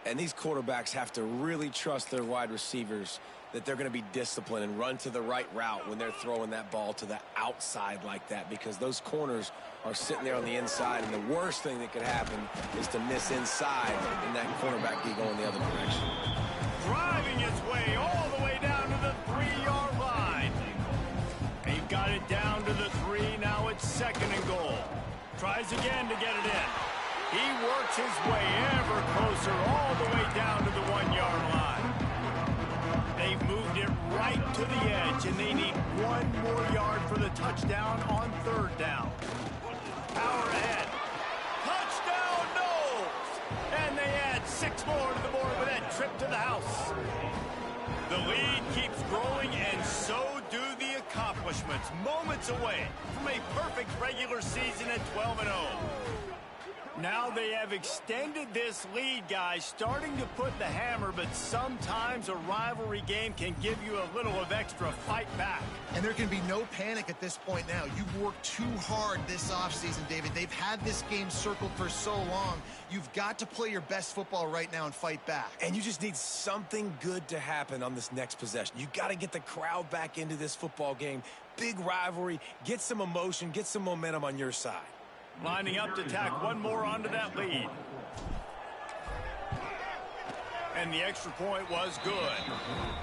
And these quarterbacks have to really trust their wide receivers that they're going to be disciplined and run to the right route when they're throwing that ball to the outside like that, because those corners are sitting there on the inside, and the worst thing that could happen is to miss inside and that cornerback be going the other direction. Driving its way all the way down to the 3-yard line. They've got it down to the 3. Now it's second and goal. Tries again to get it in. He works his way ever closer all the way down to the 1-yard line. They've moved it right to the edge, and they need 1 more yard for the touchdown on third down. Power ahead. Touchdown, Knowles! And they add 6 more to the board with that trip to the house. The lead keeps growing, and so do the accomplishments. Moments away from a perfect regular season at 12-0. Now they have extended this lead, guys, starting to put the hammer, but sometimes a rivalry game can give you a little of extra fight back. And there can be no panic at this point now. You've worked too hard this offseason, David. They've had this game circled for so long. You've got to play your best football right now and fight back. And you just need something good to happen on this next possession. You got to get the crowd back into this football game. Big rivalry. Get some emotion. Get some momentum on your side. Lining up to tack 1 more onto that lead. And the extra point was good.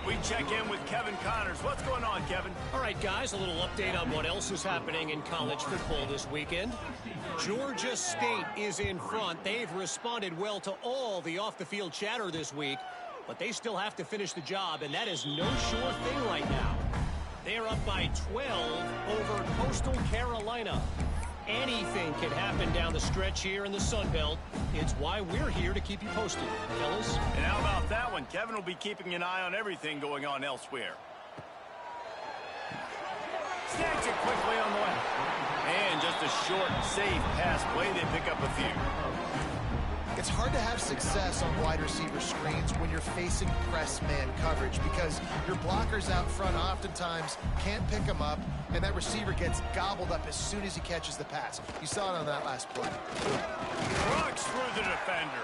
We check in with Kevin Connors. What's going on, Kevin? All right, guys, a little update on what else is happening in college football this weekend. Georgia State is in front. They've responded well to all the off-the-field chatter this week, but they still have to finish the job, and that is no sure thing right now. They are up by 12 over Coastal Carolina. Anything can happen down the stretch here in the Sun Belt. It's why we're here to keep you posted, fellas. And how about that one? Kevin will be keeping an eye on everything going on elsewhere. Snags it quickly on the left. And just a short, safe pass play. They pick up a few. It's hard to have success on wide receiver screens when you're facing press man coverage because your blockers out front oftentimes can't pick them up, and that receiver gets gobbled up as soon as he catches the pass. You saw it on that last play. Trucks through the defender.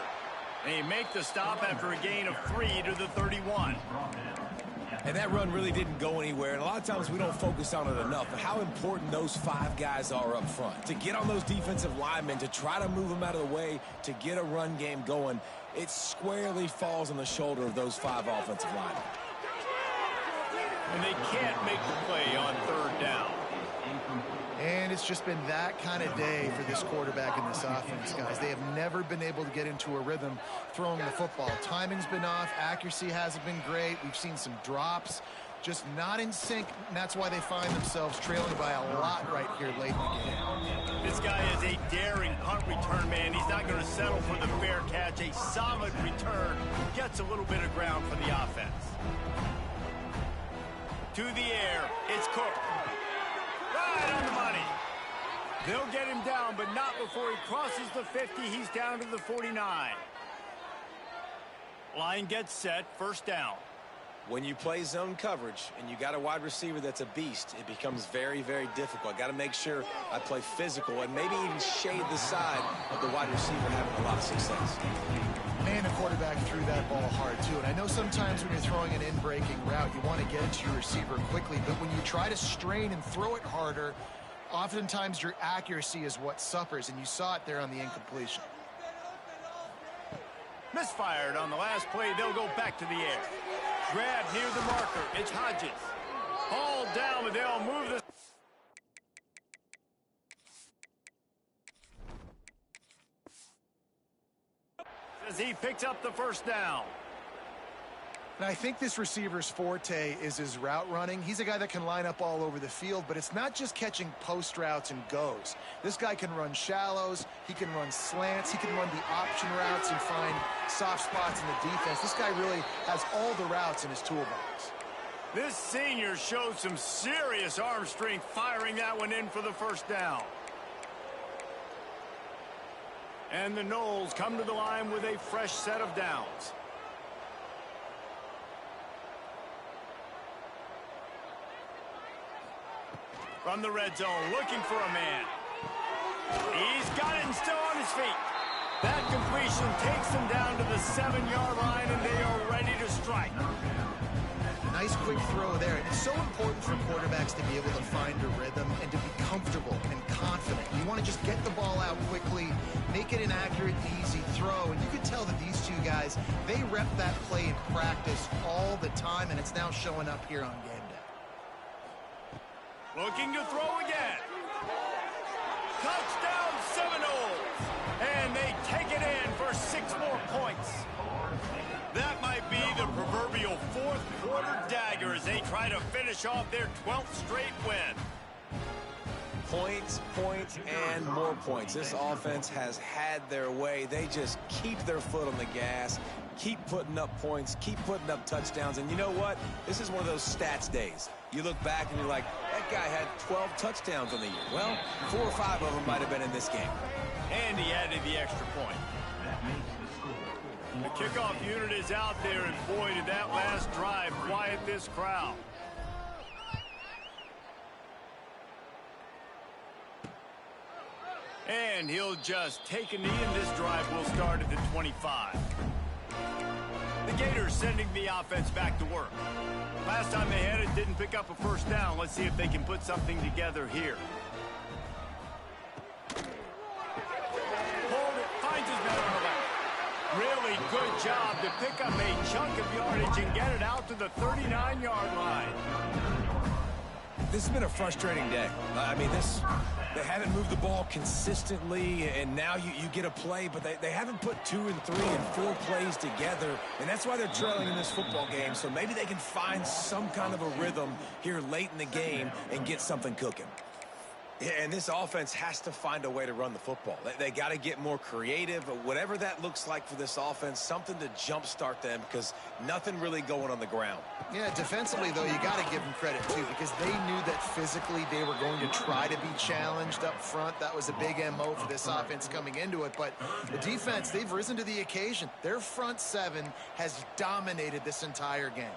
They make the stop after a gain of 3 to the 31. And that run really didn't go anywhere, and a lot of times we don't focus on it enough, but how important those 5 guys are up front. To get on those defensive linemen, to try to move them out of the way, to get a run game going, it squarely falls on the shoulder of those 5 offensive linemen. And they can't make the play on 3rd down. And it's just been that kind of day for this quarterback and this offense, guys. They have never been able to get into a rhythm throwing the football. Timing's been off. Accuracy hasn't been great. We've seen some drops. Just not in sync, and that's why they find themselves trailing by a lot right here late in the game. This guy is a daring punt return man. He's not going to settle for the fair catch. A solid return gets a little bit of ground for the offense. To the air, it's Cook. Right on the money. They'll get him down, but not before he crosses the 50. He's down to the 49. Line gets set, 1st down. When you play zone coverage and you got a wide receiver that's a beast, it becomes very, very difficult. I got to make sure I play physical and maybe even shade the side of the wide receiver having a lot of success. Man, the quarterback threw that ball hard, too. And I know sometimes when you're throwing an in-breaking route, you want to get it to your receiver quickly. But when you try to strain and throw it harder, oftentimes your accuracy is what suffers. And you saw it there on the incompletion. Misfired on the last play. They'll go back to the air. Grab near the marker. It's Hodges. Ball down, but they'll move the... as he picks up the 1st down. And I think this receiver's forte is his route running. He's a guy that can line up all over the field, but it's not just catching post routes and goes. This guy can run shallows, he can run slants, he can run the option routes and find soft spots in the defense. This guy really has all the routes in his toolbox. This senior showed some serious arm strength firing that one in for the 1st down. And the Noles come to the line with a fresh set of downs. From the red zone, looking for a man. He's got it and still on his feet. That completion takes them down to the 7-yard line, and they are ready to strike. Nice quick throw there. It's so important for quarterbacks to be able to find a rhythm and to be comfortable and confident. You want to just get the ball out quickly, make it an accurate, easy throw. And you can tell that these 2 guys, they rep that play in practice all the time, and it's now showing up here on game day. Looking to throw again. Touchdown Seminoles. And they take it in for 6 more points. That might be the proverbial 4th quarter dagger as they try to finish off their 12th straight win. Points, points, and more points. This offense has had their way. They just keep their foot on the gas, keep putting up points, keep putting up touchdowns. And you know what? This is one of those stats days. You look back and you're like, that guy had 12 touchdowns on the year. Well, 4 or 5 of them might have been in this game. And he added the extra point. The kickoff unit is out there, and boy, did that last drive quiet this crowd. And he'll just take a knee, and this drive will start at the 25. The Gators sending the offense back to work. Last time they had it, didn't pick up a 1st down. Let's see if they can put something together here. Hold it, finds his man on the left. Really good job to pick up a chunk of yardage and get it out to the 39-yard line. This has been a frustrating day. I mean, they haven't moved the ball consistently, and now you get a play, but they haven't put 2 and 3 and 4 plays together, and that's why they're trailing in this football game. So maybe they can find some kind of a rhythm here late in the game and get something cooking. Yeah, and this offense has to find a way to run the football. They got to get more creative, whatever that looks like for this offense, something to jumpstart them because nothing really going on the ground. Yeah, defensively, though, you got to give them credit, too, because they knew that physically they were going to try to be challenged up front. That was a big MO for this offense coming into it. But the defense, they've risen to the occasion. Their front 7 has dominated this entire game.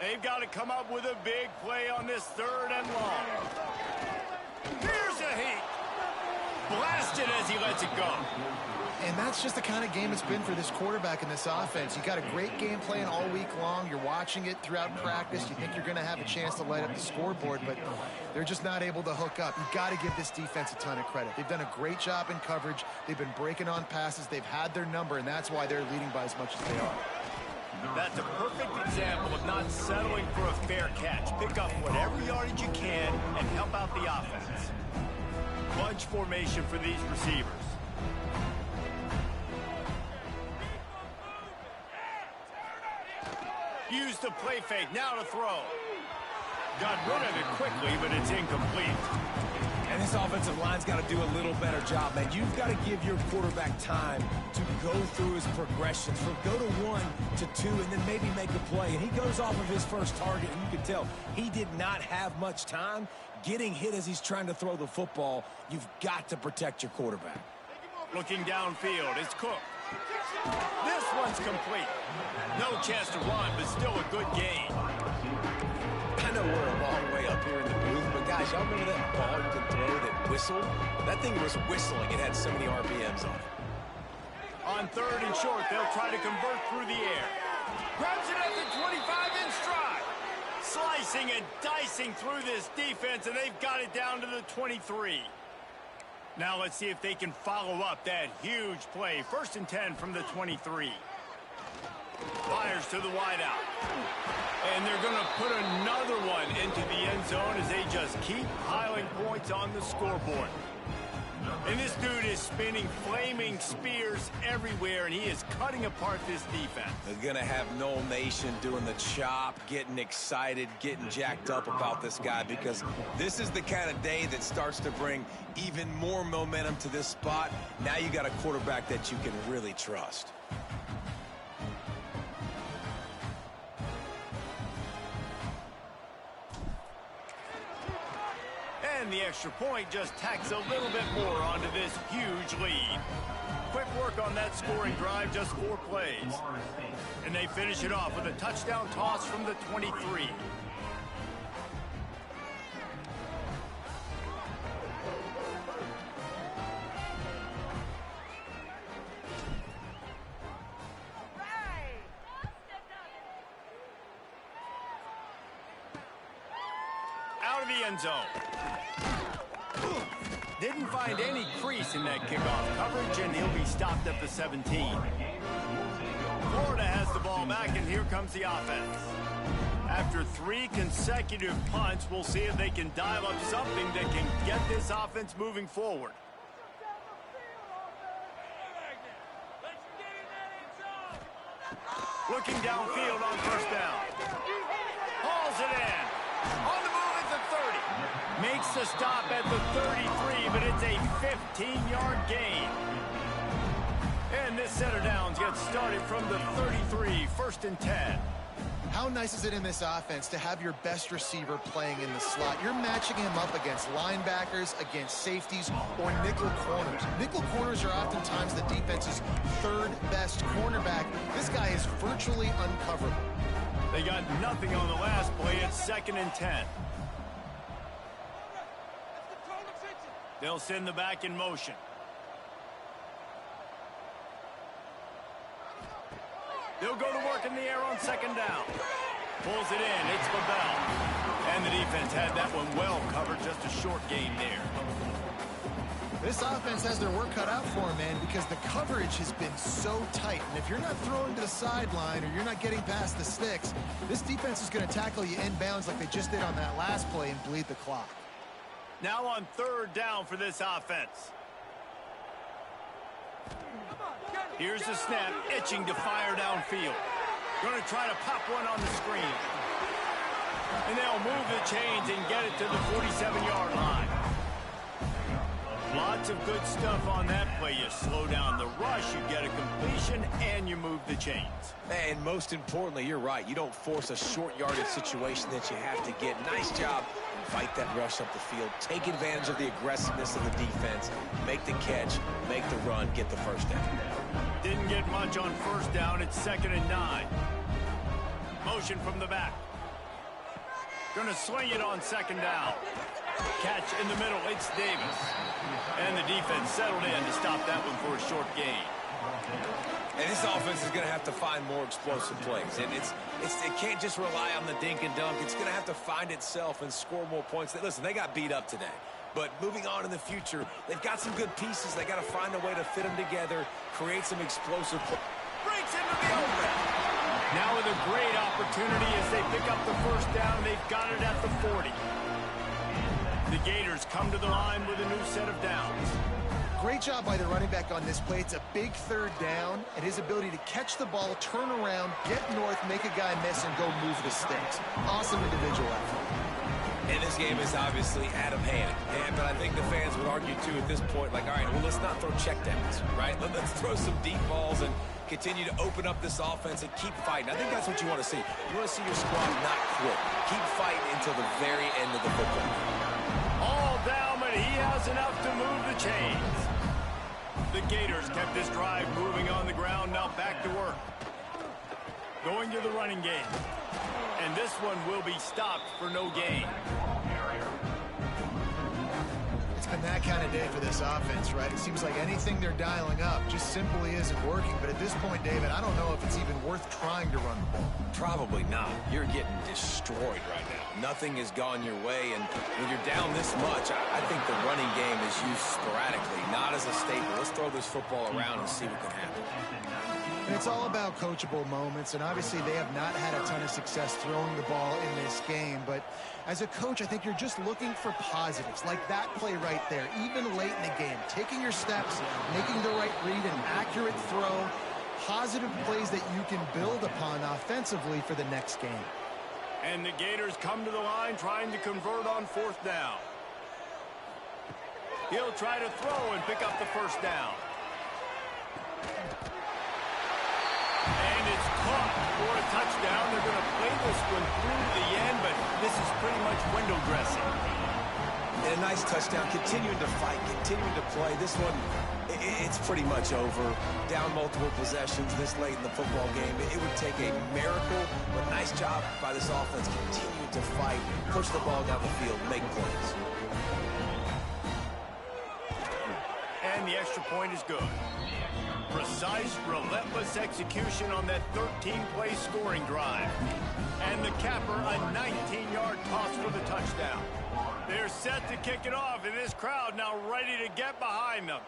They've got to come up with a big play on this 3rd and long. Here's a heat. Blasted as he lets it go. And that's just the kind of game it's been for this quarterback in this offense. You got a great game plan all week long. You're watching it throughout practice. You think you're going to have a chance to light up the scoreboard, but they're just not able to hook up. You've got to give this defense a ton of credit. They've done a great job in coverage. They've been breaking on passes. They've had their number, and that's why they're leading by as much as they are. That's a perfect example of not settling for a fair catch. Pick up whatever yardage you can and help out the offense. Bunch formation for these receivers. Use the play fake, now to throw. Got rid of it quickly, but it's incomplete. And this offensive line's got to do a little better job, man. You've got to give your quarterback time to go through his progressions, from go to 1 to 2, and then maybe make a play. And he goes off of his first target, and you can tell he did not have much time getting hit as he's trying to throw the football. You've got to protect your quarterback. Looking downfield, it's Cook. This one's complete. No chance to run, but still a good gain. I know we're a long way up here in the booth, but guys, y'all remember that ball you can throw that whistled? That thing was whistling. It had so many RPMs on it. On 3rd and short, they'll try to convert through the air. Grabs it at the 25 in stride. Slicing and dicing through this defense, and they've got it down to the 23. Now let's see if they can follow up that huge play. 1st and 10 from the 23. Fires to the wideout. And they're going to put another one into the end zone as they just keep piling points on the scoreboard. And this dude is spinning flaming spears everywhere, and he is cutting apart this defense. They're going to have Noel Nation doing the chop, getting excited, getting jacked up about this guy, because this is the kind of day that starts to bring even more momentum to this spot. Now you got a quarterback that you can really trust. And the extra point just tacks a little bit more onto this huge lead. Quick work on that scoring drive, just 4 plays. And they finish it off with a touchdown toss from the 23. Out of the end zone. Didn't find any crease in that kickoff coverage, and he'll be stopped at the 17. Florida has the ball back, and here comes the offense. After 3 consecutive punts, we'll see if they can dial up something that can get this offense moving forward. Looking downfield on 1st down. Hauls it in. On the move at the 30. Makes the stop at the 33, but it's a 15-yard gain. And this set of downs gets started from the 33, 1st and 10. How nice is it in this offense to have your best receiver playing in the slot? You're matching him up against linebackers, against safeties, or nickel corners. Nickel corners are oftentimes the defense's 3rd best cornerback. This guy is virtually uncoverable. They got nothing on the last play. It's 2nd and 10. They'll send the back in motion. They'll go to work in the air on 2nd down. Pulls it in. It's Babel. And the defense had that one well covered. Just a short gain there. This offense has their work cut out for them, man, because the coverage has been so tight. And if you're not throwing to the sideline or you're not getting past the sticks, this defense is going to tackle you inbounds like they just did on that last play and bleed the clock. Now on 3rd down for this offense. Here's the snap, itching to fire downfield. Going to try to pop one on the screen. And they'll move the chains and get it to the 47-yard line. Lots of good stuff on that play. You slow down the rush, you get a completion, and you move the chains. And most importantly, you're right. You don't force a short yardage situation that you have to get. Nice job. Fight that rush up the field. Take advantage of the aggressiveness of the defense. Make the catch, make the run, get the 1st down. Didn't get much on 1st down. It's 2nd and 9. Motion from the back. Going to swing it on second down. Catch in the middle. It's Davis. And the defense settled in to stop that one for a short gain. And this offense is going to have to find more explosive plays. And it can't just rely on the dink and dunk. It's going to have to find itself and score more points. Listen, they got beat up today. But moving on in the future, they've got some good pieces. They got to find a way to fit them together, create some explosive plays. Breaks into the open. Now with a great opportunity as they pick up the first down. They've got it at the 40. The Gators come to the line with a new set of downs. Great job by the running back on this play. It's a big third down, and his ability to catch the ball, turn around, get north, make a guy miss, and go move the sticks. Awesome individual effort. And this game is obviously out of hand. But I think the fans would argue, too, at this point, like, all right, well, let's not throw checkdowns, right? Let's throw some deep balls and continue to open up this offense and keep fighting. I think that's what you want to see. You want to see your squad not quit. Keep fighting until the very end of the football game. All down, but he has enough to move the chains. The Gators kept this drive moving on the ground. Now back to work. Going to the running game. And this one will be stopped for no gain. It's been that kind of day for this offense, right? It seems like anything they're dialing up just simply isn't working. But at this point, David, I don't know if it's even worth trying to run the ball. Probably not. You're getting destroyed right now. Nothing has gone your way, and when you're down this much, I think the running game is used sporadically, not as a staple. Let's throw this football around and see what can happen. And it's all about coachable moments, and obviously they have not had a ton of success throwing the ball in this game. But as a coach, I think you're just looking for positives, like that play right there, even late in the game. Taking your steps, making the right read, an accurate throw, positive plays that you can build upon offensively for the next game. And the Gators come to the line trying to convert on fourth down. He'll try to throw and pick up the first down. And it's caught for a touchdown. They're going to play this one through to the end, but this is pretty much window dressing. And a nice touchdown, continuing to fight, continuing to play. This one, it's pretty much over. Down multiple possessions this late in the football game. It would take a miracle, but nice job by this offense continuing to fight, push the ball down the field, make plays. And the extra point is good. Precise, relentless execution on that 13-play scoring drive. And the capper, a 19-yard toss for the touchdown. They're set to kick it off, and this crowd now ready to get behind them.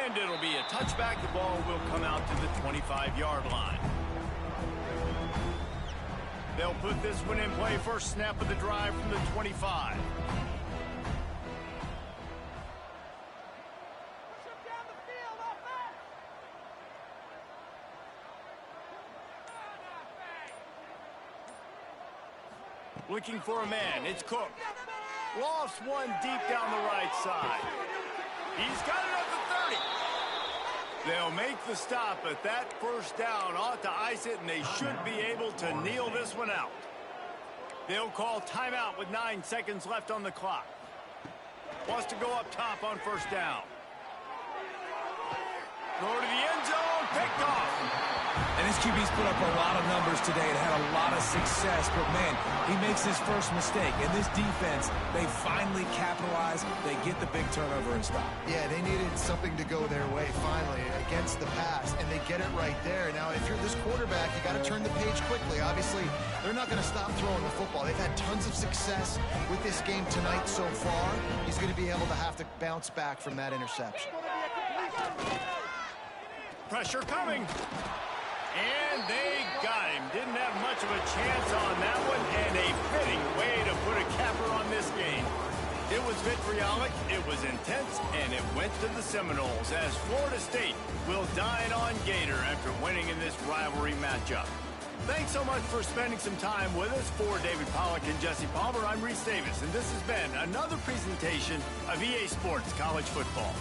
And it'll be a touchback. The ball will come out to the 25-yard line. They'll put this one in play. First snap of the drive from the 25. Looking for a man. It's Cook. Lofts one deep down the right side. He's got it at the 30. They'll make the stop, but that first down ought to ice it, and they should be able to kneel this one out. They'll call timeout with 9 seconds left on the clock. Wants to go up top on first down. Throw to the end zone, picked off. And this QB's put up a lot of numbers today and had a lot of success, but man, he makes his first mistake. And this defense, they finally capitalize. They get the big turnover and stop. Yeah, they needed something to go their way finally against the pass, and they get it right there. Now, if you're this quarterback, you got to turn the page quickly. Obviously, they're not going to stop throwing the football. They've had tons of success with this game tonight so far. He's going to be able to have to bounce back from that interception. Pressure coming. And they got him. Didn't have much of a chance on that one, and a fitting way to put a capper on this game. It was vitriolic, it was intense, and it went to the Seminoles as Florida State will dine on Gator after winning in this rivalry matchup. Thanks so much for spending some time with us. For David Pollack and Jesse Palmer, I'm Reese Davis, and this has been another presentation of EA Sports College Football.